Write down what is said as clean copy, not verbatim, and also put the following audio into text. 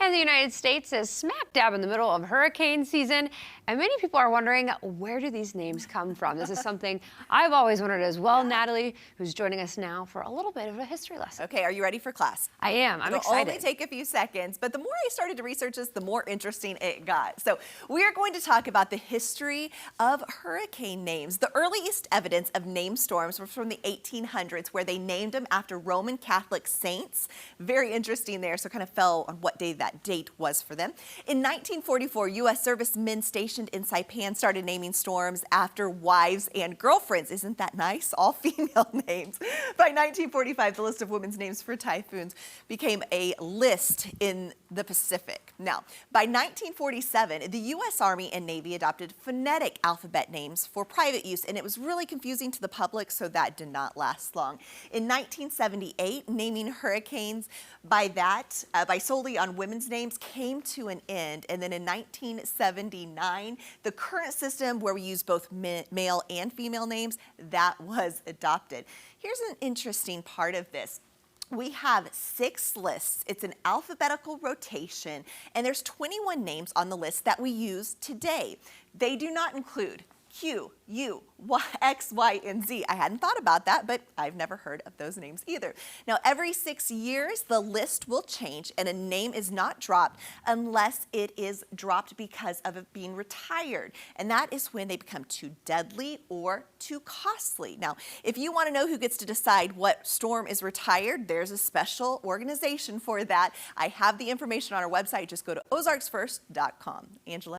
And the United States is smack dab in the middle of hurricane season, and many people are wondering, where do these names come from? This is something I've always wondered as well. Natalie, who's joining us now for a little bit of a history lesson. Okay, are you ready for class? I am. I'm It'll excited. only take a few seconds, but the more I started to research this, the more interesting it got. So we are going to talk about the history of hurricane names. The earliest evidence of name storms was from the 1800s, where they named them after Roman Catholic saints. Very interesting there, so kind of fell on what day that date was for them. In 1944, U.S. servicemen stationed in Saipan started naming storms after wives and girlfriends. Isn't that nice? All female names. By 1945, the list of women's names for typhoons became a list in the Pacific. Now, by 1947, the U.S. Army and Navy adopted phonetic alphabet names for private use, and it was really confusing to the public, so that did not last long. In 1978, naming hurricanes by solely on women's names came to an end, and then in 1979, the current system where we use both male and female names, that was adopted. Here's an interesting part of this. We have 6 lists. It's an alphabetical rotation, and there's 21 names on the list that we use today. They do not include Q, U, Y, X, Y, and Z. I hadn't thought about that, but I've never heard of those names either. Now, every 6 years, the list will change, and a name is not dropped unless it is dropped because of it being retired. And that is when they become too deadly or too costly. Now, if you want to know who gets to decide what storm is retired, there's a special organization for that. I have the information on our website. Just go to ozarksfirst.com. Angela?